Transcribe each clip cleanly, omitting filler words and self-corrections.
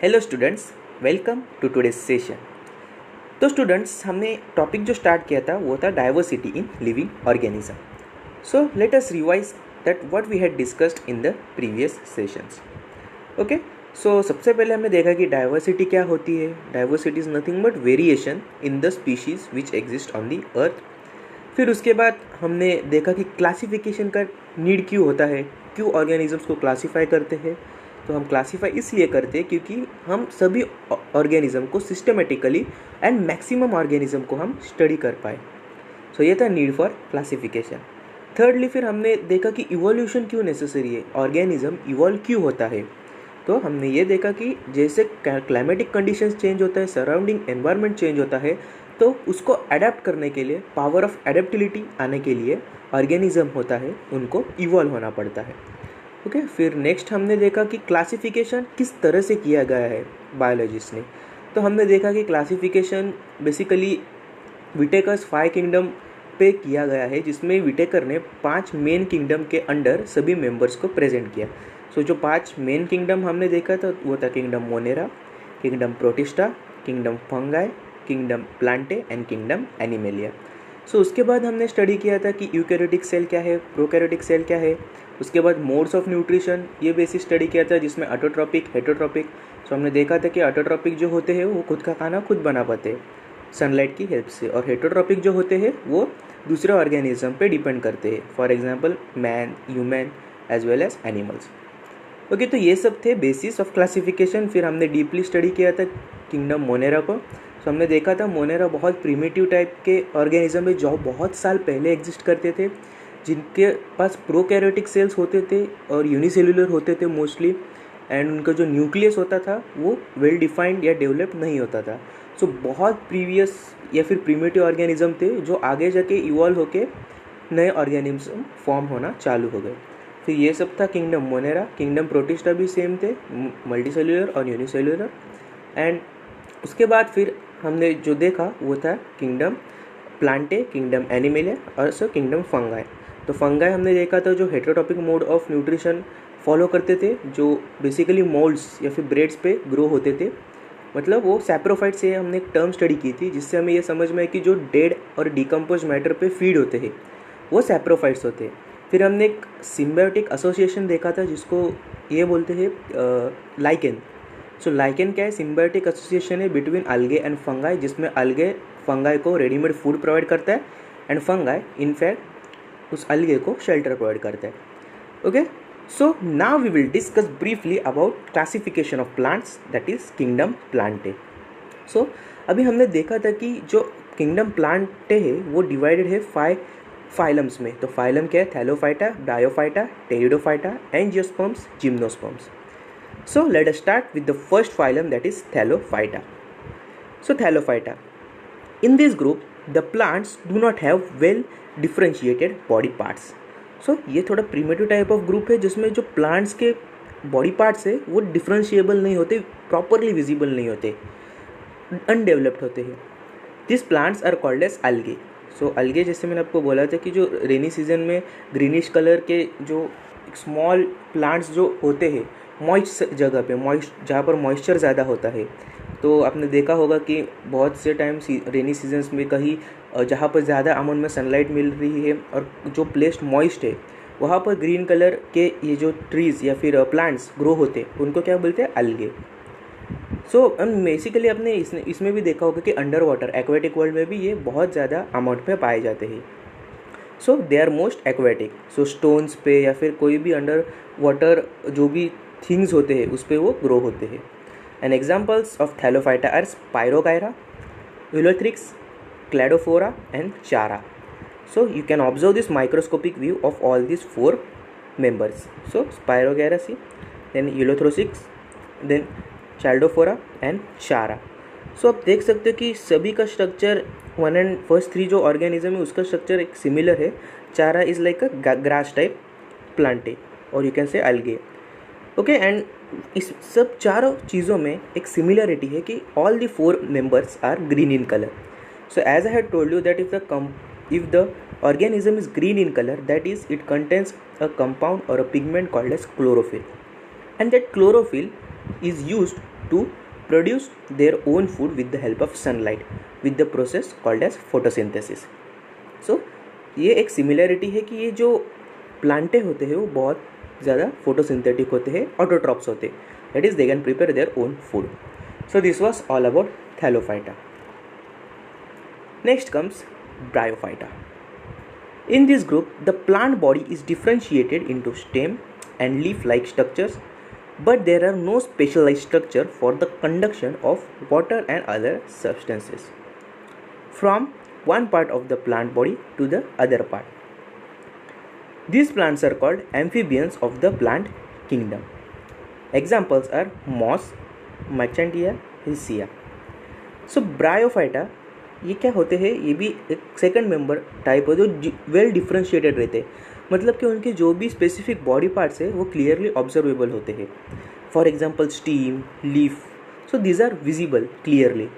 Hello students, welcome to today's session. तो students, हमने topic जो स्टार्ट किया था वो था diversity in living organism. So let us revise that what we had discussed in the previous sessions. Okay, so सबसे पहले हमने देखा कि डाइवर्सिटी क्या होती है। Diversity is nothing but variation in the species which exist on the earth. फिर उसके बाद हमने देखा कि क्लासिफिकेशन का नीड क्यों होता है, क्यों ऑर्गेनिजम्स को क्लासीफाई करते हैं। तो हम क्लासीफाई इसलिए करते हैं क्योंकि हम सभी ऑर्गेनिज्म को सिस्टमेटिकली एंड मैक्सिमम ऑर्गेनिज्म को हम स्टडी कर पाए। सो ये था नीड फॉर क्लासिफिकेशन। थर्डली फिर हमने देखा कि इवोल्यूशन क्यों नेसेसरी है, ऑर्गेनिज्म इवॉल्व क्यों होता है। तो हमने ये देखा कि जैसे क्लाइमेटिक कंडीशंस चेंज होता है, सराउंडिंग एनवायरनमेंट चेंज होता है, तो उसको अडेप्ट करने के लिए, पावर ऑफ एडेप्टिलिटी आने के लिए ऑर्गेनिज्म होता है, उनको इवॉल्व होना पड़ता है। ओके, फिर नेक्स्ट हमने देखा कि क्लासिफिकेशन किस तरह से किया गया है बायोलॉजिस्ट ने। तो हमने देखा कि क्लासिफिकेशन बेसिकली विटेकर्स 5 किंगडम पे किया गया है, जिसमें विटेकर ने 5 मेन किंगडम के अंडर सभी मेंबर्स को प्रेजेंट किया। सो जो 5 मेन किंगडम हमने देखा था वो था kingdom Monera, kingdom Protista, kingdom Fungi, kingdom Plantae and kingdom Animalia. So उसके बाद हमने स्टडी किया था कि यूकैरियोटिक सेल क्या है, प्रोकैरियोटिक सेल क्या है। उसके बाद मोड्स ऑफ न्यूट्रिशन, ये बेसिक स्टडी किया था, जिसमें ऑटोट्रॉपिक, हेटरोट्रॉपिक। सो हमने देखा था कि ऑटोट्रॉपिक जो होते हैं वो खुद का खाना खुद बना पाते हैं सनलाइट की हेल्प से, और हेटरोट्रॉपिक जो होते हैं वो दूसरे ऑर्गेनिज्म पे डिपेंड करते हैं, for example man, human as well as animals. Okay, तो ये सब थे बेसिस ऑफ क्लासिफिकेशन। फिर हमने डीपली स्टडी किया था किंगडम मोनेरा को। सो हमने देखा था मोनेरा बहुत प्रिमिटिव टाइप के ऑर्गेनिज्म है जो बहुत साल पहले एग्जिस्ट करते थे, जिनके पास प्रोकैरियोटिक सेल्स होते थे और यूनिसेल्युलर होते थे मोस्टली, एंड उनका जो न्यूक्लियस होता था वो वेल डिफाइंड या डेवलप नहीं होता था। सो बहुत प्रीवियस या फिर प्रिमिटिव ऑर्गेनिज्म थे जो आगे जाके इवॉल्व होके नए ऑर्गेनिज्म फॉर्म होना चालू हो गए। फिर ये सब था किंगडम मोनेरा। किंगडम प्रोटिस्टा भी सेम थे, मल्टीसेल्युलर और यूनिसेल्युलर। एंड उसके बाद फिर हमने जो देखा वो था किंगडम प्लांटे, किंगडम एनिमेलिया और सो किंगडम फंगाई। तो फंगाई हमने देखा था जो हेटेरोटॉपिक मोड ऑफ न्यूट्रिशन फॉलो करते थे, जो बेसिकली मोल्ड्स या फिर ब्रेड्स पे ग्रो होते थे। मतलब वो सैप्रोफाइट से हमने एक टर्म स्टडी की थी जिससे हमें ये समझ में है कि जो डेड और डिकम्पोज मैटर पे फीड होते हैं वो सैप्रोफाइट्स होते हैं। फिर हमने एक सिम्बायोटिक एसोसिएशन देखा था जिसको ये बोलते हैं लाइकेन। सो लाइकेन क्या है? सिम्बायोटिक एसोसिएशन है बिटवीन अलगे एंड फंगाई, जिसमें अलगे फंगाई को रेडीमेड फूड प्रोवाइड करता है एंड फंगाई इनफैक्ट उस अलगे को शेल्टर प्रोवाइड करता है। Okay, so now we will discuss briefly about classification of plants, that is kingdom Plantae. So अभी हमने देखा था कि जो किंगडम प्लांटे है वो डिवाइडेड है 5 फाइलम्स में। तो फाइलम क्या है? Thallophyta, bryophyta, pteridophyta, angiosperms, gymnosperms. So let us start with the first phylum, that is Thallophyta. So Thallophyta. In this group, the plants do not have well differentiated body parts. So ये थोड़ा primitive type of group है जिसमें जो plants के body parts है वो differentiable नहीं होते, properly visible नहीं होते, undeveloped होते हैं. These plants are called as algae. So algae जैसे मैंने आपको बोला था कि जो रेनी सीजन में ग्रीनिश कलर के जो स्मॉल प्लांट्स जो होते हैं मॉइस्ट जगह पे, जहाँ पर मॉइस्चर ज़्यादा होता है, तो आपने देखा होगा कि बहुत से टाइम रेनी सीजन्स में कहीं जहाँ पर ज़्यादा अमाउंट में सनलाइट मिल रही है और जो प्लेस मॉइस्ट है वहाँ पर ग्रीन कलर के ये जो ट्रीज़ या फिर प्लांट्स ग्रो होते हैं उनको क्या बोलते हैं? अलगे। सो बेसिकली आपने इसमें भी देखा होगा कि अंडर वाटर एक्वेटिक वर्ल्ड में भी ये बहुत ज़्यादा अमाउंट में पाए जाते हैं। So they are most aquatic. So stones पे या फिर कोई भी अंडर वाटर जो भी थिंग्स होते हैं उस पर वो ग्रो होते हैं। And examples of Thallophyta are Spirogyra, Ulothrix, Cladophora and Chara. So you can observe this microscopic view of all this 4 members. So Spirogyra see, then Ulothrix, then Cladophora and Chara. So आप देख सकते हो कि सभी का structure first 3 जो organism है उसका स्ट्रक्चर एक सिमिलर है। चारा is like a grass type Plantae और यू कैन से अलगे। ओके, एंड इस सब चारों चीज़ों में एक सिमिलरिटी है कि all the 4 members are green in colour. So as I had told you that if the organism is green in color, that is it contains a compound or a pigment called as chlorophyll, and that chlorophyll is used to produce their own food with the help of sunlight with the process called as photosynthesis. So ये एक similarity है कि ये जो प्लांटें होते हैं वो बहुत ज़्यादा फोटोसिंथेटिक होते हैं, ऑटोट्रॉप्स होते हैं, that is they can prepare their own food. So this was all about Thallophyta. Next comes bryophyta. In this group, the plant body is differentiated into stem and leaf-like structures, but there are no specialized structure for the conduction of water and other substances from one part of the plant body to the other part. These plants are called amphibians of the plant kingdom. Examples are moss, Machantia, Riccia. So Bryophyta ये क्या होते हैं, ये भी एक second member type है जो well differentiated रहते हैं, मतलब कि उनके जो भी स्पेसिफिक बॉडी पार्ट्स है वो क्लियरली ऑब्जर्वेबल होते हैं. For example stem, leaf, so these are visible clearly.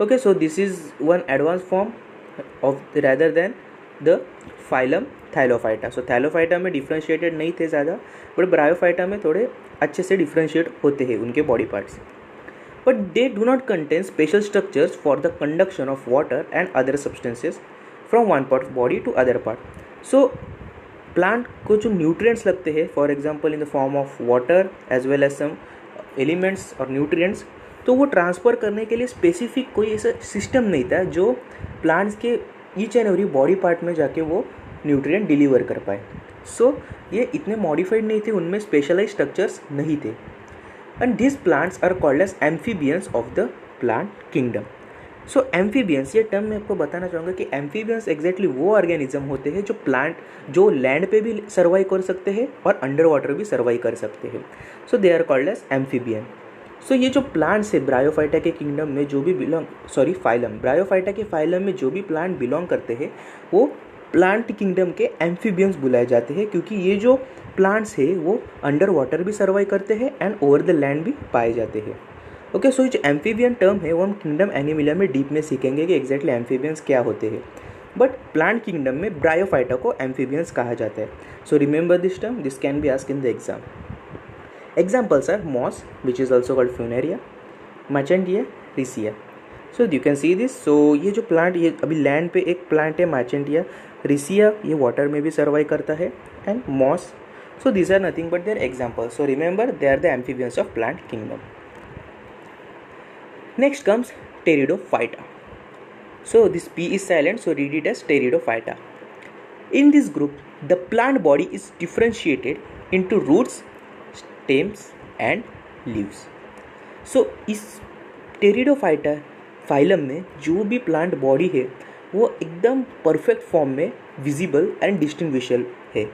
Okay, so this is one advance form of rather than the phylum thallophyta. So thallophyta में डिफ्रेंशिएटेड नहीं थे ज़्यादा, बट ब्रायोफाइटा में थोड़े अच्छे से डिफ्रेंशिएट होते हैं उनके body parts. But they do not contain special structures for the conduction of water and other substances from one part of body to other part. So plant को जो nutrients लगते हैं, for example in the form of water as well as some elements or nutrients, तो वो transfer करने के लिए specific कोई ऐसा सिस्टम नहीं था जो प्लांट्स के each and every body part में जाके वो न्यूट्रिएंट डिलीवर कर पाए. सो ये इतने मॉडिफाइड नहीं थे, उनमें स्पेशलाइज स्ट्रक्चर्स नहीं थे. And these plants are called as amphibians of the plant kingdom. So amphibians, ये टर्म मैं आपको बताना चाहूँगा कि amphibians exactly वो ऑर्गेनिज्म होते हैं जो प्लांट जो लैंड पे भी सर्वाइव कर सकते हैं और अंडर वाटर भी सर्वाइव कर सकते हैं. So they are called as amphibian. So ये जो प्लांट्स है ब्रायोफाइटा के किंगडम में जो भी फाइलम, ब्रायोफाइटा के फाइलम में जो भी प्लांट बिलोंग करते हैं वो प्लांट किंगडम के एम्फीबियंस बुलाए जाते हैं, क्योंकि ये जो प्लांट्स है वो अंडर वाटर भी सर्वाइव करते हैं एंड ओवर द लैंड भी पाए जाते हैं. ओके, सो जो एम्फीबियन टर्म है वो हम किंगडम एनिमिलिया में डीप में सीखेंगे कि एग्जैक्टली एम्फीबियंस क्या होते हैं, बट प्लांट किंगडम में ब्रायोफाइटा को एम्फीबियंस कहा जाता है. So remember this term, this can be asked in the exam. Examples are moss which is also called Funaria, Marchantia, Riccia. So you can see this. So ये जो plant, ये अभी land पे एक प्लांट है मैचेंटिया, रिसिया ये वाटर में भी सर्वाइव करता है, and moss. So these are nothing but their examples. So remember, they are the amphibians of plant kingdom. Next comes Pteridophyta. So this P is silent, so read it as Pteridophyta. In this group, the plant body is differentiated into roots, stems and leaves. So इस Pteridophyta phylum में जो भी plant body है वो एकदम perfect form में visible and distinguishable है.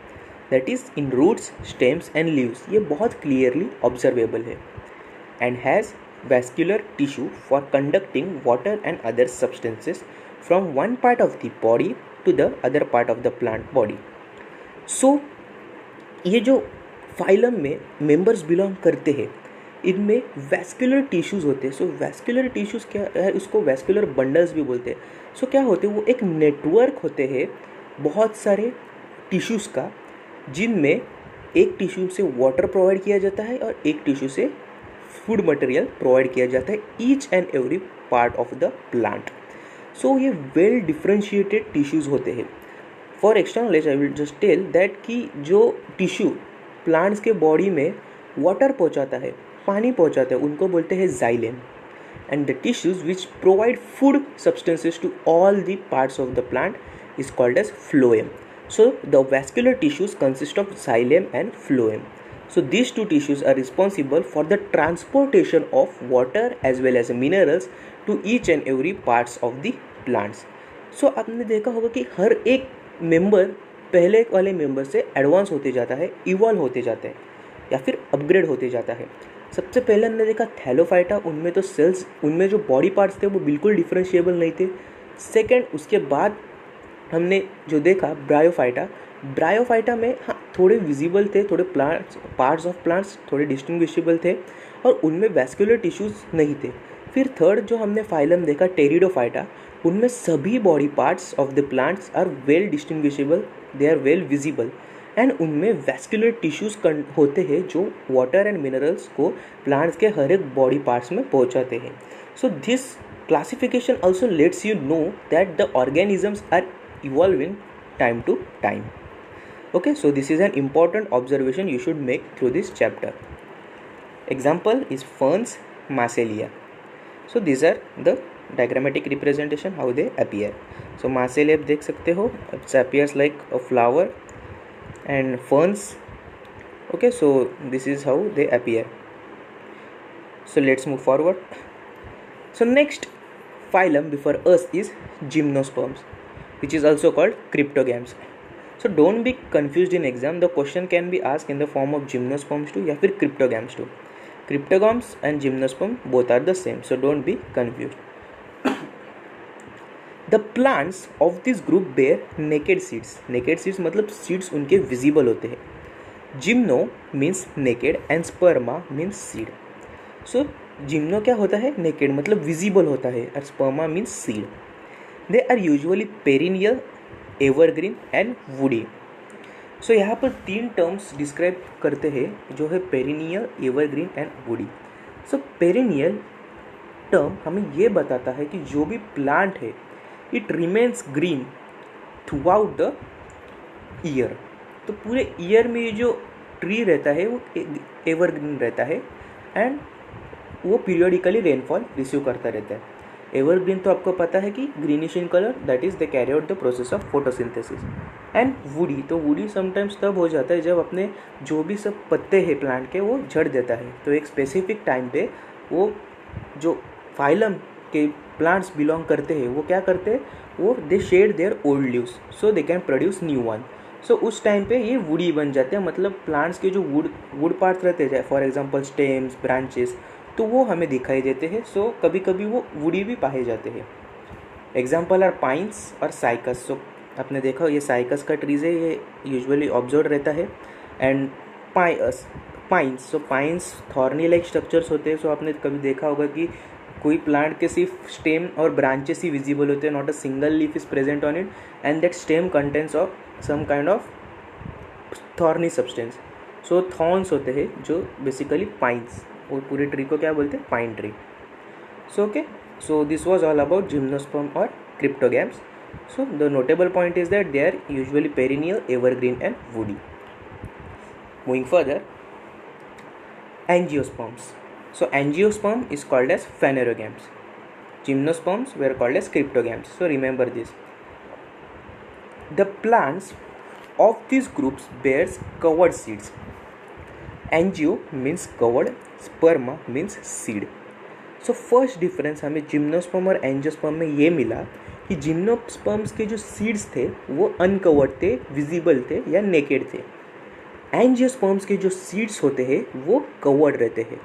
That is in roots, stems and leaves, ये बहुत क्लियरली ऑब्जर्वेबल है. And has vascular tissue for conducting water and other substances from one part of the body to the other part of the plant body. So ये जो phylum में members belong करते हैं इनमें vascular tissues होते हैं. सो vascular tissues क्या है, उसको वैस्कुलर बंडल्स भी बोलते हैं. सो क्या होते हैं, वो एक नेटवर्क होते हैं बहुत सारे टिश्यूज़ का, जिनमें एक टिश्यू से वाटर प्रोवाइड किया जाता है और एक टिश्यू से फूड मटेरियल प्रोवाइड किया जाता है, each and every part of the plant. So ये वेल डिफ्रेंशिएटेड टिश्यूज़ होते हैं. For extra knowledge I will just tell that कि जो टिश्यू प्लांट्स के बॉडी में वाटर पहुंचाता है, पानी पहुंचाता है, उनको बोलते हैं xylem. And the tissues which provide food substances to all the parts of the plant is called as phloem. So the vascular tissues consist of xylem and phloem. So these two tissues are responsible for the transportation of water as well as minerals to each and every parts of the plants. So आपने देखा होगा कि हर एक member पहले वाले member से advance होते जाता है, इवॉल्व होते जाते हैं या फिर अपग्रेड होते जाता है. सबसे पहले हमने देखा थैलोफाइटा, उनमें तो सेल्स, उनमें जो बॉडी पार्ट्स थे वो बिल्कुल डिफरेंशिएबल नहीं थे. सेकेंड, उसके बाद हमने जो देखा ब्रायोफाइटा में हाँ थोड़े विजिबल थे, थोड़े प्लांट्स, पार्ट्स ऑफ प्लांट्स थोड़े डिस्टिंग्विशेबल थे और उनमें वैस्कुलर टिश्यूज़ नहीं थे. फिर थर्ड जो हमने फाइलम देखा टेरिडोफाइटा, उनमें सभी body parts of the plants are well distinguishable, they are well visible. And उनमें वैस्कुलर टिश्यूज होते हैं जो वाटर एंड मिनरल्स को प्लांट्स के हर एक बॉडी पार्ट्स में पहुंचाते हैं. So this classification also lets you know that the organisms are evolving time to time. Okay, so this is an important observation you should make through this chapter. Example is ferns, Masselia. So these are the diagrammatic representation how they appear. So Masselia आप देख सकते हो, it appears like a flower, and ferns, okay, so this is how they appear. So let's move forward. So next phylum before us is gymnosperms, which is also called cryptogams. So don't be confused in exam. The question can be asked in the form of gymnosperms too या फिर cryptogams too. Cryptogams and gymnosperm both are the same, so don't be confused. The plants of this group bear naked seeds. Naked seeds मतलब seeds उनके visible होते हैं. Gymno means naked and sperma means seed. So gymno क्या होता है? Naked मतलब visible होता है, और sperma means seed. They are usually perennial, evergreen and woody. So यहाँ पर 3 टर्म्स डिस्क्राइब करते हैं जो है perennial, evergreen and woody. So perennial term हमें ये बताता है कि जो भी प्लांट है it remains green throughout the year. तो पूरे ईयर में ये जो ट्री रहता है वो एवरग्रीन रहता है एंड वो पीरियडिकली रेनफॉल रिसीव करता रहता है. एवरग्रीन तो आपको पता है कि greenish in colour, that is they carry out the process of photosynthesis. And woody, तो वुडी समटाइम्स तब हो जाता है जब अपने जो भी सब पत्ते हैं प्लांट के वो झड़ देता है. तो एक स्पेसिफिक टाइम पे वो जो फाइलम के प्लांट्स बिलोंग करते हैं वो क्या करते हैं, वो they shed their old leaves so they can produce new one. So उस टाइम पे ये वुडी बन जाते हैं, मतलब प्लांट्स के जो वुड पार्ट्स रहते हैं, फॉर एग्जांपल स्टेम्स, ब्रांचेस, तो वो हमें दिखाई देते हैं. सो कभी कभी वो वुडी भी पाए जाते हैं. एग्जाम्पल आर पाइन्स और साइकस. सो आपने देखा ये साइकस का ट्रीज है, ये यूजुअली ऑब्जर्व रहता है. And pines, so pines thorny like structures होते हैं. सो आपने कभी देखा होगा कि कोई प्लांट के सिर्फ स्टेम और ब्रांचेस ही विजिबल होते हैं, not a single leaf is present on it, and that stem contents of some kind of thorny substance. So thorns होते हैं जो बेसिकली पाइन्स, और पूरे ट्री को क्या बोलते हैं? Pine tree. So okay, so this was all about gymnosperm और cryptogams. So the notable point is that they are usually perennial, evergreen and woody. Moving further, angiosperms. So angiosperm is called as phanerogams. Gymnosperms were called as cryptogams. So remember this. The plants of these groups bears covered seeds. Angio means covered, sperma means seed. So first difference हमें gymnosperm और angiosperm में ये मिला कि gymnosperms के जो seeds थे वो अनकवर्ड थे, विजिबल थे या नेकेड थे. एंजियोस्पर्म्स के जो सीड्स होते हैं वो कवर्ड रहते हैं.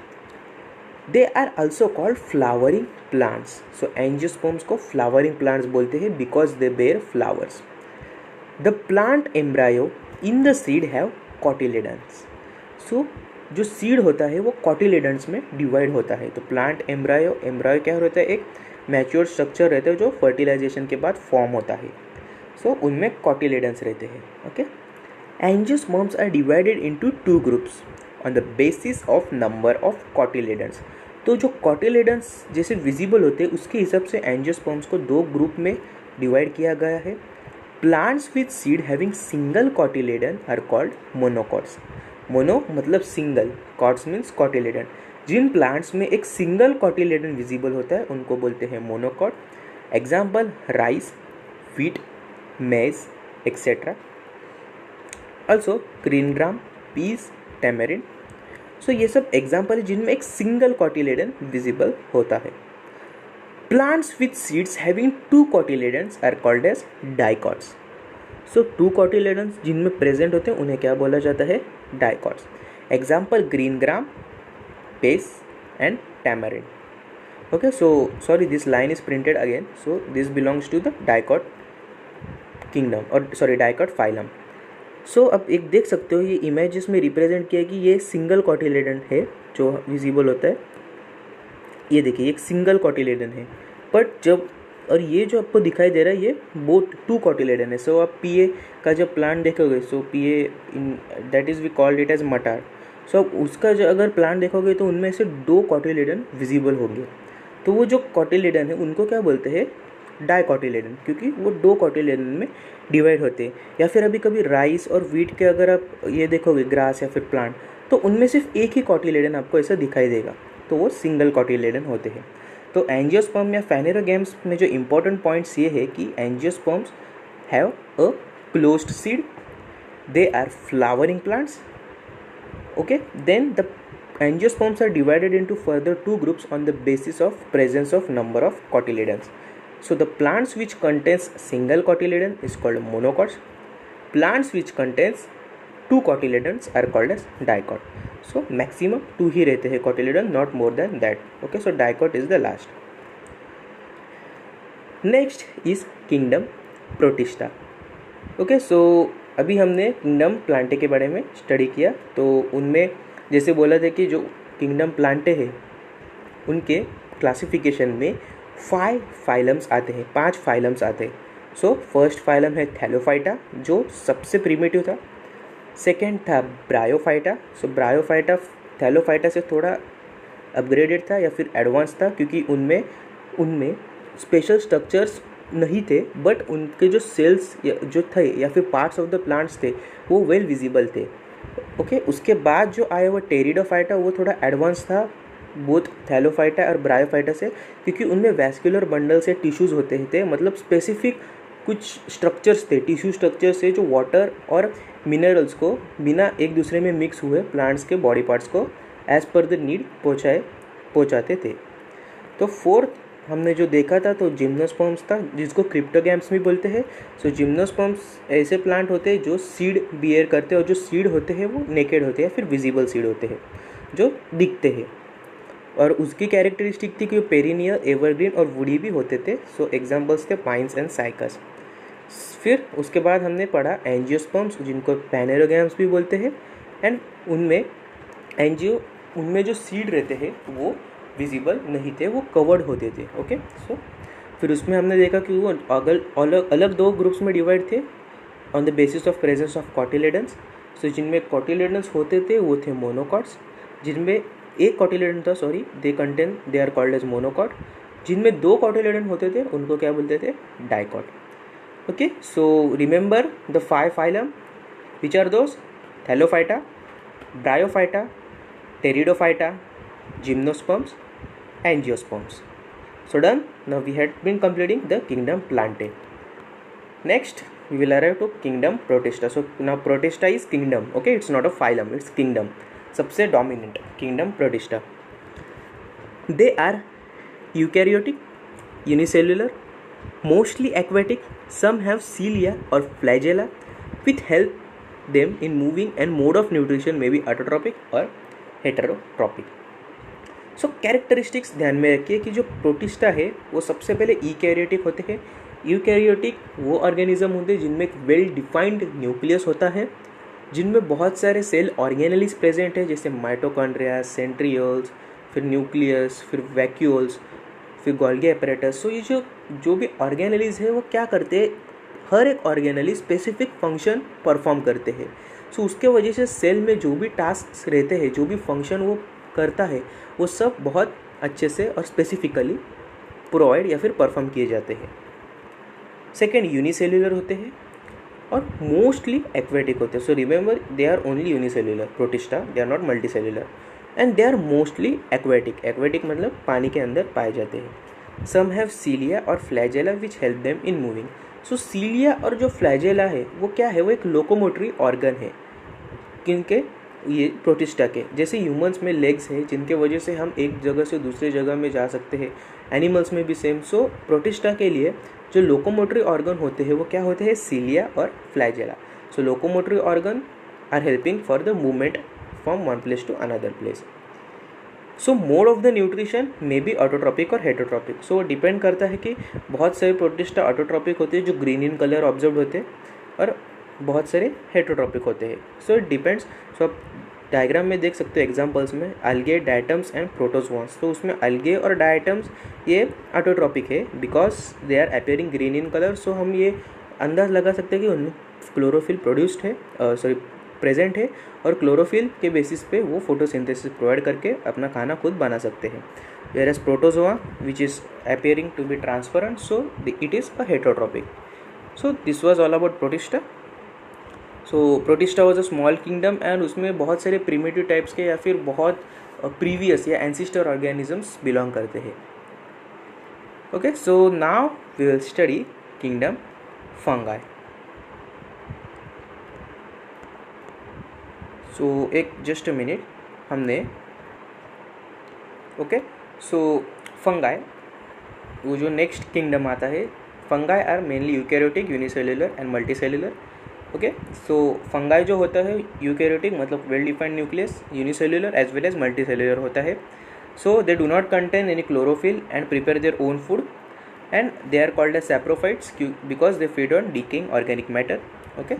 They are also called flowering plants. So angiosperms को flowering plants बोलते हैं because they bear flowers. The plant embryo in the seed have cotyledons. So जो सीड होता है वो cotyledons में डिवाइड होता है. तो प्लांट एम्ब्रायो क्या होता है? एक मैच्योर स्ट्रक्चर रहता है जो फर्टिलाइजेशन के बाद फॉर्म होता है. सो उनमें cotyledons रहते हैं. Okay, angiosperms are divided into 2 groups on the basis of number of cotyledons. तो जो cotyledons जैसे विजिबल होते हैं उसके हिसाब से एंजियोस्पर्म्स को 2 ग्रुप में डिवाइड किया गया है. Plants with seed having single cotyledon are called monocots. Mono मतलब सिंगल, कॉट्स मीन्स cotyledon. जिन प्लांट्स में एक सिंगल cotyledon विजिबल होता है उनको बोलते हैं monocot. Example rice, wheat, maize etcetera. Also green gram, peas, tamarind. So ये सब एग्जाम्पल है जिनमें एक सिंगल cotyledon विजिबल होता है. Plants with seeds having 2 cotyledons are called as dicots. So 2 cotyledons जिनमें प्रेजेंट होते हैं उन्हें क्या बोला जाता है? Dicots. Example green gram, peas and tamarind. Okay, so sorry this line is printed again. So this belongs to the dicot kingdom और sorry dicot phylum. So अब एक देख सकते हो ये इमेजेस में रिप्रेजेंट किया कि ये सिंगल cotyledon है जो विजिबल होता है. ये देखिए एक सिंगल cotyledon है, बट जब और ये जो आपको दिखाई दे रहा है ये बोथ टू कॉटिलेडन है। सो आप पीए का जब प्लांट देखोगे, so pea in that is we called it as मटार। सो अब उसका जो अगर प्लांट देखोगे तो उनमें से 2 कॉटिलेडन विजिबल होंगे। तो वो जो कॉटिलेडन है उनको क्या बोलते हैं, डाइकॉटिलेडन, क्योंकि वो 2 कॉटिलेडन में डिवाइड होते हैं। या फिर अभी कभी राइस और वीट के अगर आप ये देखोगे ग्रास या फिर प्लांट, तो उनमें सिर्फ एक ही कॉटिलेडन आपको ऐसा दिखाई देगा, तो वो सिंगल कॉटिलेडन होते हैं। तो एंजियोस्पर्म या फेनेरोगैम्स में जो इंपॉर्टेंट पॉइंट्स ये है कि angiosperms have a closed seed, they are flowering plants, okay, then the angiosperms are divided into further 2 groups on the basis of presence of number of cotyledons. So the plants which contains single cotyledon is called monocots, plants which contains 2 cotyledons are called as dicot. So maximum 2 ही रहते हैं cotyledon, not more than that. Okay, so dicot is the last. Next is kingdom protista. Okay, so अभी हमने kingdom Plantae के बारे में study किया। तो उनमें जैसे बोला था कि जो किंगडम प्लांटे हैं उनके क्लासिफिकेशन में 5 फाइलम्स आते हैं, 5 फाइलम्स आते हैं। सो फर्स्ट फाइलम है थैलोफाइटा जो सबसे प्रीमिटिव था। सेकेंड था ब्रायोफाइटा। सो ब्रायोफाइटा थैलोफाइटा से थोड़ा अपग्रेडेड था या फिर एडवांस था, क्योंकि उनमें स्पेशल स्ट्रक्चर्स नहीं थे, बट उनके जो सेल्स जो थे या फिर पार्ट्स ऑफ द प्लांट्स थे वो वेल विजिबल थे। ओके, उसके बाद जो आया वो टेरिडोफाइटा, वो थोड़ा एडवांस था बोथ थैलोफाइटा और ब्रायोफाइटा से, क्योंकि उनमें वैस्कुलर बंडल से टिश्यूज़ होते थे, मतलब स्पेसिफिक कुछ स्ट्रक्चर्स थे, टिश्यू स्ट्रक्चर्स थे जो वाटर और मिनरल्स को बिना एक दूसरे में मिक्स हुए प्लांट्स के बॉडी पार्ट्स को एज पर द नीड पहुँचाते थे। तो फोर्थ हमने जो देखा था तो जिम्नोस्पर्म्स था, जिसको क्रिप्टोगैम्स भी बोलते हैं। सो जिम्नोस्पर्म्स ऐसे प्लांट होते हैं जो सीड बियर करते हैं, और जो सीड होते हैं वो नेकेड होते हैं, फिर विजिबल सीड होते हैं जो दिखते हैं। और उसकी कैरेक्टरिस्टिक थी कि वो पेरिनियल, एवरग्रीन और वुडी भी होते थे। सो एग्जाम्पल्स थे पाइन्स एंड साइकस। फिर उसके बाद हमने पढ़ा एंजियोस्पर्म्स, जिनको पैनेरोगैम्स भी बोलते हैं। एंड उनमें जो सीड रहते हैं वो विजिबल नहीं थे, वो कवर्ड होते थे। ओके, सो फिर उसमें हमने देखा कि वो अलग 2 ग्रुप्स में डिवाइड थे on the basis of presence of cotyledons. So जिनमें कॉटिलेडन्स होते थे वो थे मोनोकॉट्स, जिनमें एक कॉटिलेडन था, they are called as monocot. जिनमें 2 कॉटिलेडन होते थे उनको क्या बोलते थे, dicot. Okay, so remember the 5 phylum which are those, thallophyta, bryophyta, pteridophyta, gymnosperms, angiosperms. So done. Now we had been completing the kingdom Plantae. Next we will arrive to kingdom Protista. So now Protista is kingdom. Okay, it's not a phylum, it's kingdom. सबसे dominant kingdom Protista. They are eukaryotic, unicellular, mostly aquatic. Some have cilia or flagella which help them in moving, and mode of nutrition may be autotrophic or heterotrophic. So characteristics ध्यान में रखिए कि जो protista है वो सबसे पहले eukaryotic होते हैं। यूकैरियोटिक वो ऑर्गेनिज्म होते हैं जिनमें एक वेल डिफाइंड न्यूक्लियस होता है, जिनमें बहुत सारे सेल ऑर्गेनेलिस प्रेजेंट है, जैसे माइटोकॉन्ड्रिया, सेंट्रियोल्स, फिर न्यूक्लियस, फिर वैक्यूल्स, फिर गोल्गी एपरेटस। सो ये जो भी ऑर्गेनेलिस है वो क्या करते हैं, हर एक ऑर्गेनेलिस स्पेसिफिक फंक्शन परफॉर्म करते हैं। सो उसके वजह से सेल में जो भी टास्क रहते हैं, जो भी फंक्शन वो करता है, वो सब बहुत अच्छे से और स्पेसिफिकली प्रोवाइड या फिर परफॉर्म किए जाते हैं। सेकेंड, यूनिसेल्युलर होते हैं और मोस्टली एक्वेटिक होते हैं। So remember they are only unicellular protista, they are not multicellular, and they are mostly aquatic. Aquatic मतलब पानी के अंदर पाए जाते हैं। सम हैव सीलिया और flagella which help them in moving. So cilia और जो फ्लैजेला है वो क्या है, वो एक लोकोमोटरी ऑर्गन है किनके, ये प्रोटिस्टा के। जैसे ह्यूमंस में लेग्स है जिनके वजह से हम एक जगह से दूसरे जगह में जा सकते हैं, एनिमल्स में भी सेम। सो प्रोटिस्टा के लिए जो लोकोमोटरी ऑर्गन होते हैं वो क्या होते हैं, सीलिया और flagella. So locomotory organ are helping for the movement from one place to another place. So mode of the nutrition may be autotrophic और हेटरोट्रॉपिक। सो डिपेंड करता है कि बहुत सारे प्रोटिस्टा ऑटोट्रॉपिक होते हैं जो ग्रीन इन कलर ऑब्जर्व होते हैं, और बहुत सारे हेटरोट्रॉपिक होते हैं। So it depends. So diagram में देख सकते हो एग्जांपल्स में algae, diatoms एंड प्रोटोजोआंस। तो उसमें algae और diatoms ये ऑटोट्रॉपिक है because they are appearing green in colour. So हम ये अंदाज लगा सकते हैं कि उनमें क्लोरोफिल प्रोड्यूस्ड है, प्रेजेंट है, और क्लोरोफिल के बेसिस पे वो फोटोसिंथेसिस प्रोवाइड करके अपना खाना खुद बना सकते हैं। whereas protozoa which is appearing to be transparent, so it is a heterotrophic. So this was all about protista. So protista was a small kingdom and उसमें बहुत सारे primitive types के या फिर बहुत previous या ancestor organisms belong करते हैं। Okay, so now we will study kingdom fungi. So एक just a minute, हमने ओके सो फंगाई, वो जो नेक्स्ट किंगडम आता है, fungi are mainly eukaryotic, unicellular and multicellular. Okay so fungi जो होता है यूकैरियोटिक मतलब well defined nucleus, unicellular as well as multicellular होता है। So they do not contain any chlorophyll and prepare their own food and they are called as saprophytes because they feed on decaying organic matter. Okay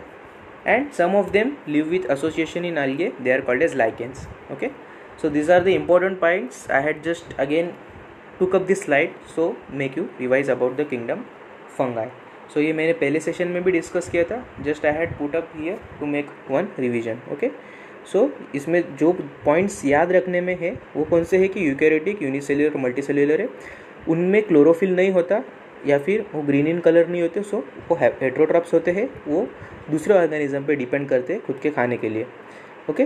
and some of them live with association in algae, they are called as lichens. Okay, so these are the important points. I had just again took up this slide so make you revise about the kingdom fungi. So ये मैंने पहले session में भी discuss किया था, just I had put up here to make one revision. Okay, so इसमें जो points याद रखने में है वो कौन से है कि यूकैरियोटिक, यूनिसेल्युलर, मल्टीसेल्युलर है, उनमें क्लोरोफिल नहीं होता या फिर वो ग्रीन इन कलर नहीं होते, सो वो हेट्रोट्रॉप्स होते हैं, वो दूसरे ऑर्गेनिज्म पे डिपेंड करते हैं खुद के खाने के लिए। ओके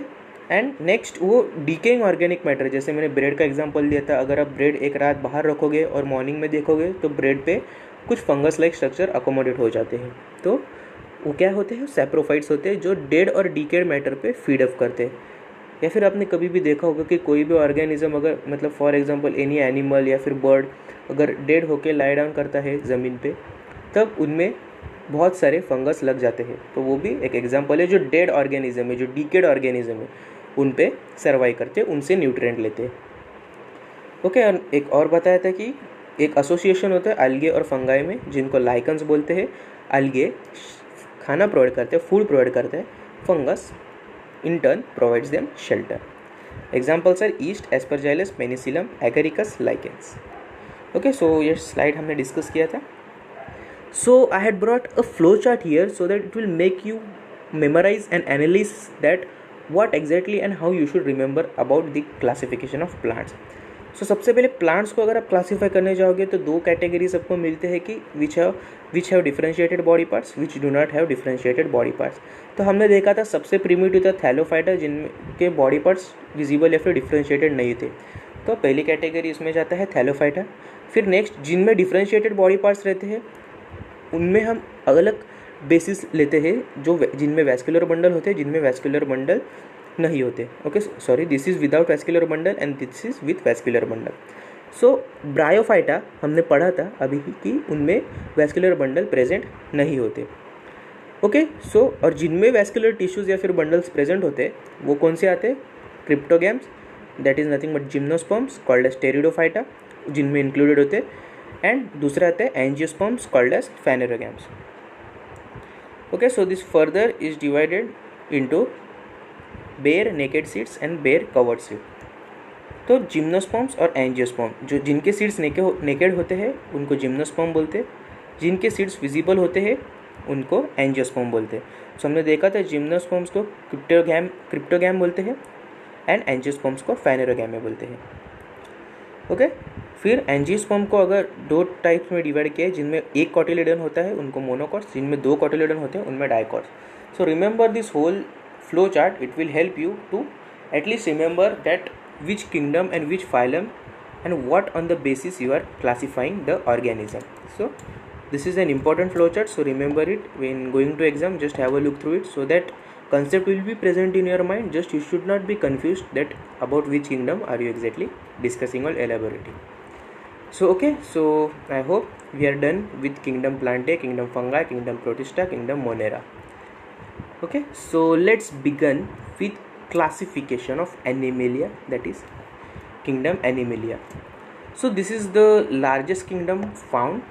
एंड नेक्स्ट वो डिकेइंग ऑर्गेनिक मैटर, जैसे मैंने ब्रेड का एग्जांपल दिया था, अगर आप ब्रेड एक रात बाहर रखोगे और मॉर्निंग में देखोगे तो ब्रेड पे कुछ फंगस लाइक स्ट्रक्चर अकोमोडेट हो जाते हैं, तो वो क्या होते हैं, सैप्रोफाइट्स होते हैं जो डेड और डिकेड मैटर पे फीड अप करते हैं। या फिर आपने कभी भी देखा होगा कि कोई भी ऑर्गेनिज्म अगर मतलब फॉर एग्जांपल एनी एनिमल या फिर बर्ड अगर डेड होके लाई डाउन करता है ज़मीन पे, तब उनमें बहुत सारे फंगस लग जाते हैं, तो वो भी एक एग्जांपल है जो डेड ऑर्गेनिज्म है, जो डिकेड ऑर्गेनिज्म है, उन पे सर्वाइव करते हैं, उनसे न्यूट्रिएंट लेते हैं। ओके एक और बताया था कि एक एसोसिएशन होता है algae और फंगाई में जिनको लाइकन्स बोलते हैं। algae खाना प्रोवाइड करते हैं, फूड प्रोवाइड करते हैं, fungus in turn provides them shelter. Examples are yeast, aspergillus, penicillium, agaricus, lichens. Okay, so ये slide हमने डिस्कस किया था। So I had brought a flow chart here so that it will make you memorize and analyze that what exactly and how you should remember about the classification of plants. So सबसे पहले plants को अगर आप classify करने जाओगे तो दो category सबको मिलते हैं कि which have differentiated body parts, which do not have differentiated body parts. तो हमने देखा था सबसे प्रिमिटिव था थैलोफाइटा जिनके बॉडी पार्ट्स विजिबल या फिर डिफरेंशिएटेड नहीं थे, तो पहली कैटेगरी इसमें जाता है थैलोफाइटा। फिर नेक्स्ट जिनमें डिफरेंशिएटेड बॉडी पार्ट्स रहते हैं उनमें हम अलग बेसिस लेते हैं, जो जिनमें वैस्कुलर बंडल होते हैं, जिनमें वैस्कुलर बंडल नहीं होते। Okay sorry, this is without vascular bundle and this is with vascular bundle. So bryophyta हमने पढ़ा था अभी कि उनमें वैस्कुलर बंडल प्रेजेंट नहीं होते। ओके सो और जिनमें वैस्कुलर टिश्यूज़ या फिर बंडल्स प्रेजेंट होते हैं वो कौन से आते हैं, cryptogams, that is nothing but gymnosperms called as pteridophyta जिनमें इंक्लूडेड होते हैं, एंड दूसरा आता है angiosperms called as phanerogams. Okay so this further is divided into bear naked seeds and bear covered seed. तो जिम्नोस्पर्म्स और एंजियोस्पर्म जो जिनके सीड्स नेकेड होते हैं उनको जिम्नोस्पर्म बोलते हैं, जिनके सीड्स विजिबल होते हैं उनको एंजियोस्पर्म बोलते हैं। सो हमने देखा था जिम्नोस्पर्म्स को क्रिप्टोगैम बोलते हैं एंड एंजियोस्पर्म्स को फेनेरोगैम बोलते हैं। ओके फिर एंजियोस्पर्म को अगर दो टाइप्स में डिवाइड किया है, जिनमें एक कॉटिलेडन होता है उनको मोनोकॉट्स, जिनमें दो कॉटिलेडन होते हैं उनमें dicots. So remember this whole flow chart, it will help you to at least remember that which kingdom and which phylum and what on the basis you are classifying the organism. So this is an important flow chart, so remember it when going to exam, just have a look through it so that concept will be present in your mind, just you should not be confused that about which kingdom are you exactly discussing or elaborating. So okay, so I hope we are done with kingdom Plantae, kingdom Fungi, kingdom Protista, kingdom Monera. Okay, so let's begin with classification of Animalia, that is kingdom Animalia. So this is the largest kingdom found,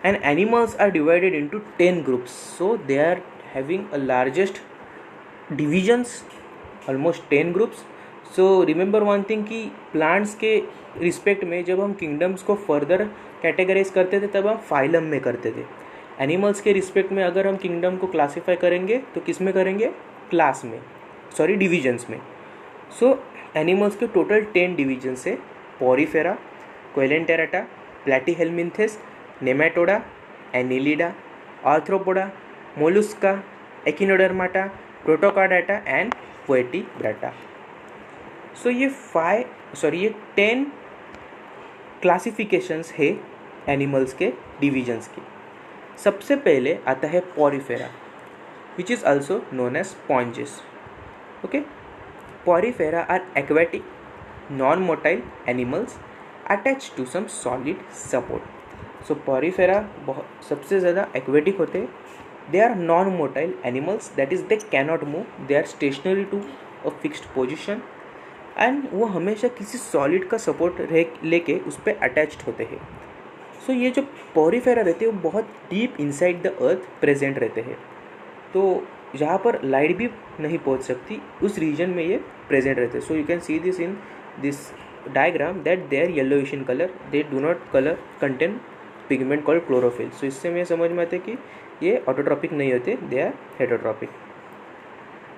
and animals are divided into 10 groups, so they are having a largest divisions almost 10 groups. So remember one thing कि plants के respect में जब हम kingdoms को further categorise करते थे तब हम फाइलम में करते थे. एनिमल्स के रिस्पेक्ट में अगर हम किंगडम को क्लासीफाई करेंगे तो किस में करेंगे? क्लास में, सॉरी डिविजन्स में. सो एनिमल्स के टोटल 10 डिविजन्स है. Porifera, Coelenterata, Platyhelminthes, Nematoda, Annelida, Arthropoda, Mollusca, Echinodermata, Protochordata and Vertebrata. So ये 10 क्लासिफिकेशंस है एनिमल्स के डिविजन्स की. सबसे पहले आता है porifera, which is also known as sponges. Okay, porifera are aquatic non motile animals attach to some solid support. So porifera सबसे ज़्यादा एक्वेटिक होते हैं. They are non motile animals, that is they cannot move, they are stationary to a fixed position and वो हमेशा किसी solid का support लेके उस पर अटैच्ड होते हैं. सो ये जो पॉरीफेरा रहते हैं वो बहुत deep inside the earth present रहते हैं. तो जहाँ पर लाइट भी नहीं पहुँच सकती उस रीजन में ये प्रेजेंट रहते हैं. So you can see this in this diagram that they are yellowish in colour, they do not colour contain pigment called chlorophyll. So इससे मैं समझ में आते हैं कि ये ऑटोट्रॉपिक नहीं होते, they are heterotrophic.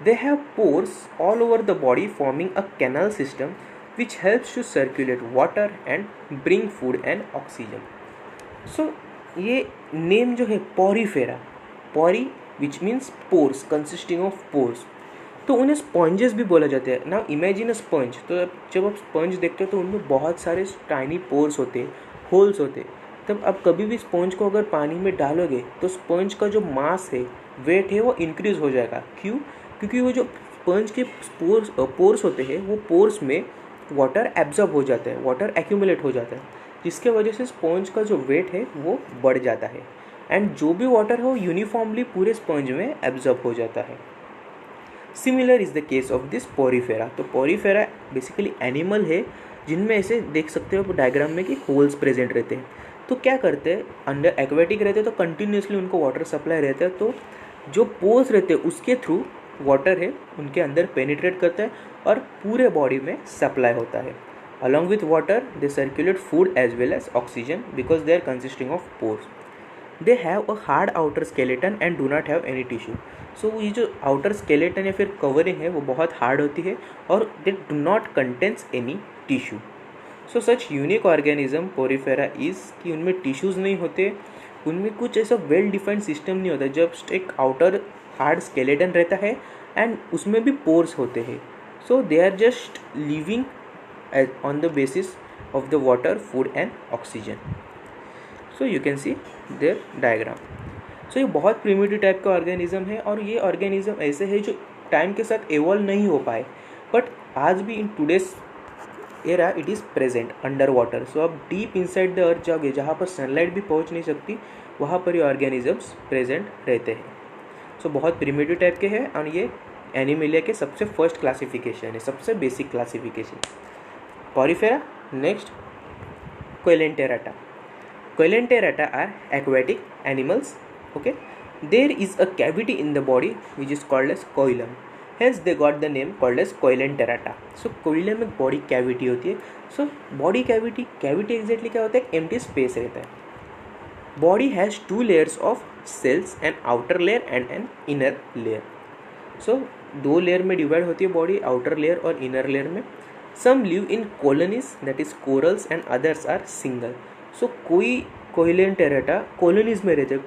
They have pores all over the body forming a canal system which helps to circulate water and bring food and oxygen. So ये नेम जो है Porifera, pori which means pores, consisting of pores, तो उन्हें sponges भी बोला जाता है. Now imagine a sponge. तो जब आप स्पंज देखते हो तो उनमें बहुत सारे टाइनी पोर्स होते हैं, होल्स होते हैं. तब आप कभी भी स्पंज को अगर पानी में डालोगे तो स्पंज का जो मास है, वेट है, वो इंक्रीज हो जाएगा. क्यों? क्योंकि वो जो स्पंज के पोर्स होते हैं वो पोर्स में वाटर एब्जॉर्ब हो जाता है, वाटर एक्यूमुलेट हो जाता है, जिसके वजह से स्पंज का जो वेट है वो बढ़ जाता है एंड जो भी वाटर है वो यूनिफॉर्मली पूरे स्पंज में एब्जॉर्ब हो जाता है. Similar is the case of this Porifera. तो पॉरीफेरा बेसिकली एनिमल है जिनमें ऐसे देख सकते हो डायग्राम में कि होल्स प्रेजेंट रहते हैं. तो क्या करते हैं, अंडर एक्वेटिक रहते हैं तो कंटिन्यूसली उनको वाटर सप्लाई रहता है. तो जो पोर्स रहते हैं उसके थ्रू वाटर है उनके अंदर पेनिट्रेट करता है और पूरे बॉडी में सप्लाई होता है. Along with water they circulate food as well as oxygen because they are consisting of pores. They have a hard outer skeleton and do not have any tissue. So ये जो outer skeleton या फिर covering है वो बहुत hard होती है और दे do not contains any tissue. So such unique organism Porifera is कि उनमें टिश्यूज़ नहीं होते, उनमें कुछ ऐसा वेल डिफाइंड सिस्टम नहीं होता, जस्ट एक आउटर हार्ड स्केलेटन रहता है एंड उसमें भी पोर्स होते हैं. So they are just living on the basis of the water, food and oxygen. So you can see their diagram. So ये बहुत प्रिमिटिव टाइप का ऑर्गेनिज्म है और ये ऑर्गेनिज्म ऐसे है जो टाइम के साथ एवॉल्व नहीं हो पाए, बट आज भी in today's era it is present under water. So आप डीप इनसाइड द अर्थ जाओगे जहाँ पर सनलाइट भी पहुँच नहीं सकती, वहाँ पर ये ऑर्गेनिजम्स प्रेजेंट रहते हैं. सो बहुत प्रिमिटिव टाइप के हैं और ये एनिमेलिया के सबसे फर्स्ट क्लासिफिकेशन है, सबसे basic classification. Porifera. Next Coelenterata. Coelenterata are aquatic animals. Okay, there is a cavity in the body which is called as coelom, hence they got the name called as Coelenterata. So coelom में body cavity होती है. So body cavity exactly क्या होता है? एक empty space रहता है. Body has 2 layers of cells, an outer layer and an inner layer. So 2 layer में डिवाइड होती है बॉडी, आउटर लेयर और इनर लेयर में. Some live in colonies that is corals and others are single. So कोई Coelenterata colonies में रहते हैं.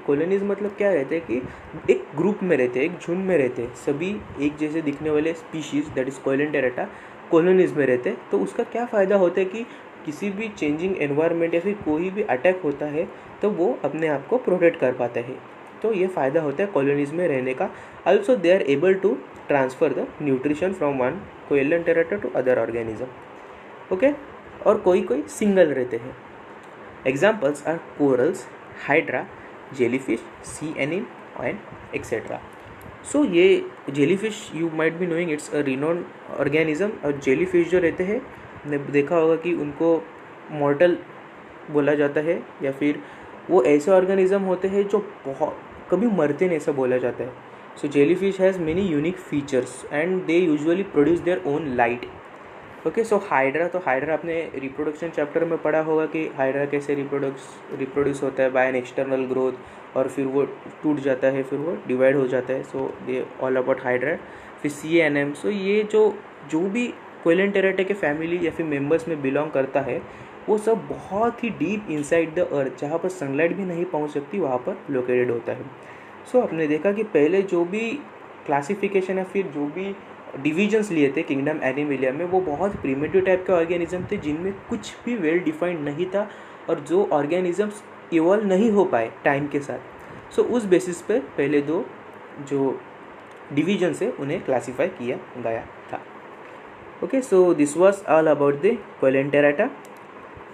Colonies मतलब क्या रहते हैं कि एक ग्रुप में रहते हैं, एक झुंड में रहते हैं, सभी एक जैसे दिखने वाले स्पीशीज दैट इज कोइलेंटेराटा कॉलोनीज में रहते हैं. तो उसका क्या फ़ायदा होता है कि किसी भी चेंजिंग एनवायरनमेंट या फिर कोई भी अटैक होता है तो वो अपने आप को प्रोटेक्ट कर पाते हैं. तो ये फ़ायदा होता है कॉलोनीज में रहने का. Also they are able to transfer the nutrition from one Coelenterata to other organism. Okay, और कोई सिंगल रहते हैं. Examples are corals, hydra, jellyfish, sea anemone and etcetera. So ये jellyfish you might be knowing it's a renowned organism. और jellyfish जो रहते हैं ने देखा होगा कि उनको मॉर्टल बोला जाता है या फिर वो ऐसे ऑर्गेनिज्म होते हैं जो बहुत कभी मरते नहीं, ऐसा बोला जाता है. So jellyfish has many unique features and they usually produce their own light. Okay, so hydra, तो हाइड्रा आपने रिप्रोडक्शन चैप्टर में पढ़ा होगा कि हाइड्रा कैसे रिप्रोड्यूस होता है बाय एन एक्सटर्नल ग्रोथ, और फिर वो टूट जाता है, फिर वो डिवाइड हो जाता है. So they all about hydra. फिर CANM. सो ये जो भी कोइलेंटेरेटा के फैमिली या फिर मेंबर्स में बिलोंग करता है वो सब बहुत ही डीप इनसाइड द अर्थ, जहाँ पर सनलाइट भी नहीं पहुँच सकती, वहाँ पर लोकेटेड होता है. सो आपने देखा कि पहले जो भी क्लासिफिकेशन या फिर जो भी डिविजन्स लिए थे किंगडम एनिमिलिया में, वो बहुत प्रिमिटिव टाइप के ऑर्गेनिज्म थे जिनमें कुछ भी वेल डिफाइंड नहीं था और जो ऑर्गेनिजम्स इवॉल्व नहीं हो पाए टाइम के साथ. सो उस बेसिस पे पहले दो जो डिविजन्स है उन्हें क्लासीफाई किया गया था. Okay, so this was all about the Coelenterata.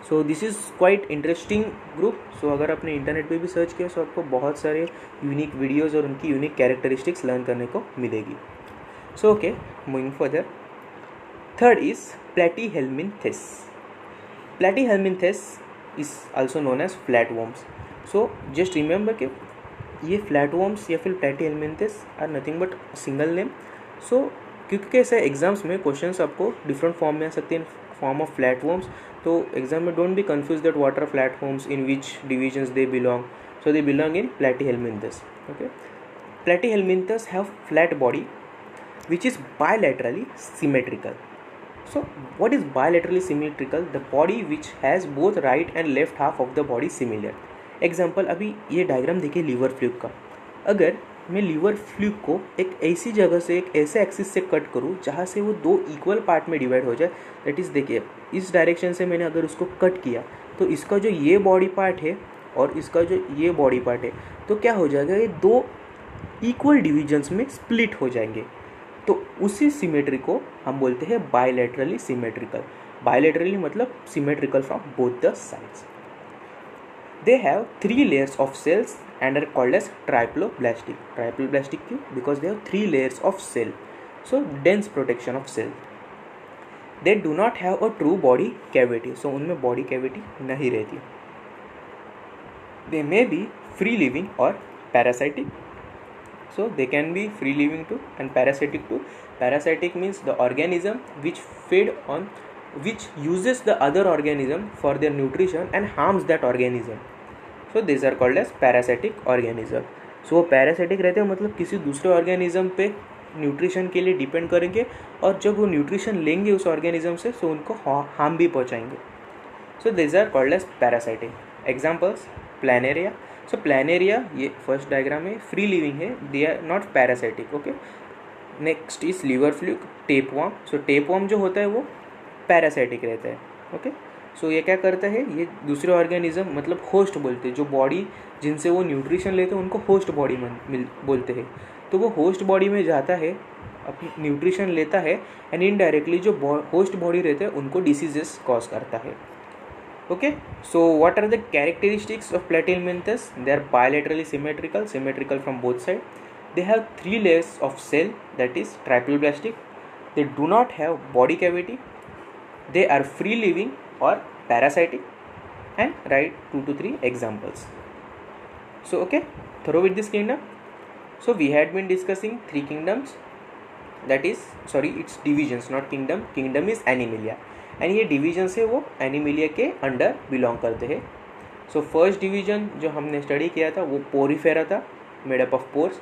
So this is quite interesting group. So अगर आपने इंटरनेट पे भी सर्च किया तो आपको बहुत सारे यूनिक वीडियोज़ और उनकी यूनिक कैरेक्टरिस्टिक्स लर्न करने को मिलेगी. So okay, moving further. Third is Platyhelminthes. Platyhelminthes is also known as flatworms. So just remember कि ये flatworms या फिर Platyhelminthes are nothing but single name. So क्योंकि कैसे एग्जाम्स में क्वेश्चंस आपको डिफरेंट फॉर्म में आ सकते हैं, फॉर्म ऑफ फ्लैटवर्म्स. तो एग्जाम में don't be confuse that what are flatworms, in which divisions they belong. So they belong in Platyhelminthes. Okay, Platyhelminthes have flat body which is bilaterally symmetrical. So what is bilaterally symmetrical? The body which has both right and left half of the body similar. Example, अभी ये diagram देखिए liver fluke का. अगर मैं liver fluke को एक ऐसी जगह से, एक ऐसे एक्सिस से कट करूँ जहाँ से वो दो इक्वल पार्ट में डिवाइड हो जाए, दैट इज़ देखिए इस डायरेक्शन से मैंने अगर उसको कट किया तो इसका जो ये बॉडी पार्ट है और इसका जो ये बॉडी पार्ट है, तो क्या हो जाएगा, ये दो इक्वल डिविजन्स में स्प्लिट हो जाएंगे. तो उसी सिमेट्री को हम बोलते हैं बायलैटरली सिमेट्रिकल. बायलैटरली मतलब symmetrical from both the sides. They have 3 layers of cells and are called as triploblastic. Triploblastic क्यों? Because they have 3 layers of cell. So dense protection of cell. They do not have a true body cavity. So उनमें body cavity नहीं रहती. They may be free living और parasitic. So they can be free living too and parasitic too. Parasitic means the organism which uses the other organism for their nutrition and harms that organism. So these are called as parasitic organism. So वो parasitic रहते हैं मतलब किसी दूसरे organism पे nutrition के लिए depend करेंगे और जब वो न्यूट्रिशन लेंगे उस ऑर्गेनिज्म से तो उनको हार्म भी पहुँचाएंगे. So these are called as parasitic. Examples, Planaria. So planaria, ये फर्स्ट डायग्राम है, फ्री लिविंग है, they are not parasitic. Okay, next is liver fluke, tapeworm. So tapeworm जो होता है वो पैरासाइटिक रहता है. ओके, सो ये क्या करता है, ये दूसरे ऑर्गेनिज्म मतलब होस्ट बोलते हैं, जो बॉडी जिनसे वो न्यूट्रिशन लेते हैं उनको होस्ट बॉडी बोलते हैं. तो वो होस्ट बॉडी में जाता है, अपनी न्यूट्रिशन लेता है एंड इनडायरेक्टली जो होस्ट बॉडी रहते हैं उनको डिसीजेस कॉज करता है. Okay, so what are the characteristics of Platyhelminthes? They are bilaterally symmetrical from both sides. They have 3 layers of cell, that is triploblastic. They do not have body cavity. They are free living or parasitic. And write 2 to 3 examples. So okay, thorough with this kingdom. So we had been discussing 3 kingdoms. That is, sorry, it's divisions, not kingdom. Kingdom is Animalia. And ये division से वो Animalia के under belong करते हैं. So first division जो हमने study किया था वो पोरीफेरा था, made up of pores.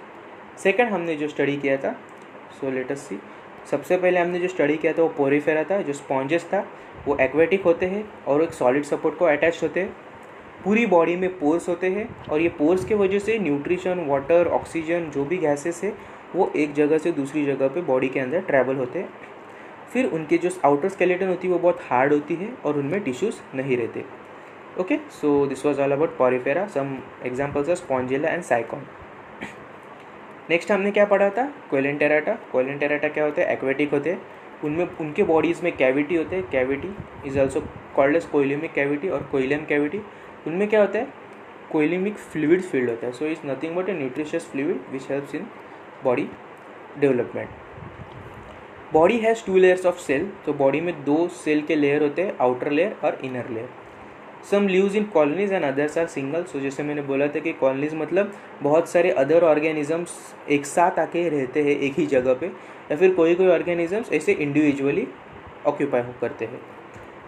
Second हमने जो स्टडी किया था, सो लेट अस सी, सबसे पहले हमने जो स्टडी किया था वो पोरीफेरा था. जो स्पॉन्जेस था वो एक्वेटिक होते हैं और एक सॉलिड सपोर्ट को अटैच होते हैं. पूरी बॉडी में पोर्स होते हैं और ये पोर्स के वजह से न्यूट्रिशन, वाटर, ऑक्सीजन जो भी गैसेस है वो एक जगह से दूसरी जगह पे बॉडी के अंदर ट्रैवल होते हैं. फिर उनकी जो आउटर स्केलेटन होती है वो बहुत हार्ड होती है और उनमें टिश्यूज़ नहीं रहते. Okay, so this was all about porifera. Some examples are spongilla and sycon. Next हमने क्या पढ़ा था, कोइलेंटेरेटा. कोइलेंटेरेटा क्या होते हैं, एक्वेटिक होते हैं. उनमें उनके बॉडीज़ में कैविटी होते हैं. Cavity is also called as coelomic cavity और कोइलम कैविटी. उनमें क्या होता है, कोइलेमिक फ्लूइड फील्ड होता है. So is nothing but a nutritious fluid which helps in body development. Body has 2 layers of cell. तो बॉडी में 2 सेल के लेयर होते हैं, आउटर लेयर और inner layer. Some lives in colonies and others are single. So जैसे मैंने बोला था कि कॉलोनीज मतलब बहुत सारे अदर ऑर्गेनिजम्स एक साथ आके रहते हैं एक ही जगह पे, या फिर कोई कोई ऑर्गेनिजम्स ऐसे इंडिविजुअली ऑक्यूपाई करते हैं.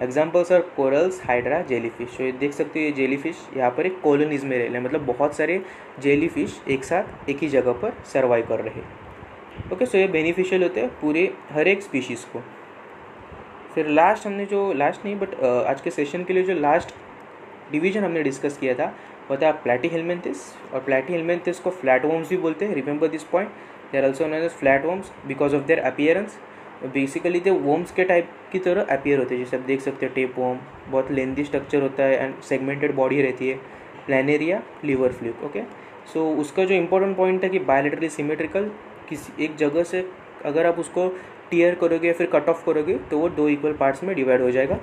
Examples are corals, hydra, jellyfish. तो ये देख सकते हो ये जेलीफिश यहाँ पर एक कॉलोनीज में रह रहे हैं, मतलब बहुत सारे जेलीफिश एक साथ एक ही जगह पर सर्वाइव कर रहे हैं. ओके, सो ये बेनिफिशियल होते हैं पूरे हर एक स्पीशीज़ को. फिर लास्ट हमने जो लास्ट नहीं बट आज के सेशन के लिए जो लास्ट डिवीजन हमने डिस्कस किया था वो था प्लैटीहेल्मिन्थिस. और प्लैटीहेल्मिन्थिस को फ्लैट वॉर्म्स भी बोलते हैं. Remember this point, they are also known as flat worms because of their appearance. Basically तो वॉर्म्स के टाइप की तरह अपीयर होते हैं, जैसे आप देख सकते हो टेप वॉर्म, बहुत लेंथी स्ट्रक्चर होता है एंड सेगमेंटेड बॉडी रहती है. Planaria, liver fluke. Okay, so उसका जो इंपॉर्टेंट पॉइंट था कि बायलैटरली सिमेट्रिकल, किसी एक जगह से अगर आप उसको टीयर करोगे या फिर कट ऑफ करोगे तो वो 2 इक्वल पार्ट्स में डिवाइड हो जाएगा.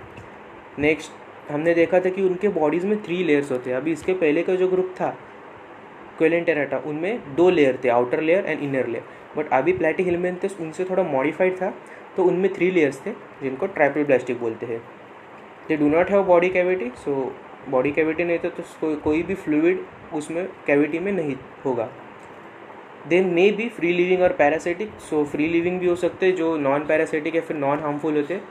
नेक्स्ट हमने देखा था कि उनके बॉडीज़ में 3 लेयर्स होते हैं. अभी इसके पहले का जो ग्रुप था कोइलेंटेरेटा, उनमें 2 लेयर थे, outer layer and inner layer. But अभी प्लैटीहेल्मिन्थिस उनसे थोड़ा मॉडिफाइड था, तो उनमें 3 लेयर्स थे जिनको ट्राइपलब्लास्टिक बोलते हैं. दे do not have body cavity. So body cavity नहीं था तो कोई भी फ्लूइड उसमें कैविटी में नहीं होगा. दे मे बी फ्री लिविंग और पैरासिटिक. सो फ्री लिविंग भी हो सकते हैं जो नॉन पैरासिटिक या फिर नॉन हार्मफुल होते हैं,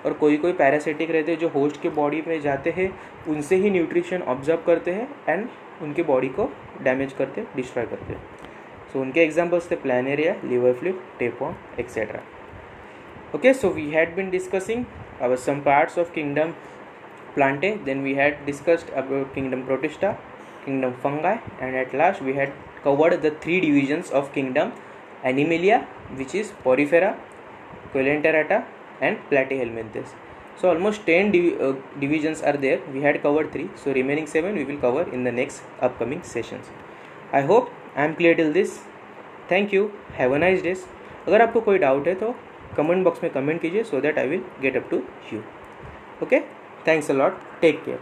और कोई कोई पैरासिटिक रहते हैं जो होस्ट के बॉडी में जाते हैं, उनसे ही न्यूट्रिशन ऑब्जर्व करते हैं एंड उनके बॉडी को डैमेज करते, डिस्ट्रॉय करते हैं. सो उनके एग्जाम्पल्स थे planaria, liver fluke, tapeworm etcetera. Okay, so we had been discussing about some parts of kingdom Plantae, then we had discussed about kingdom Protista, kingdom Fungi, and at last we had covered the 3 divisions of kingdom Animalia, which is Porifera, Coelenterata and Platyhelminthes. So almost 10 divisions are there. We had covered 3, so remaining 7 we will cover in the next upcoming sessions. I hope I am clear till this. Thank you, have a nice day. अगर आपको कोई doubt है तो comment box में comment कीजिए, so that I will get up to you. Okay, thanks a lot, take care.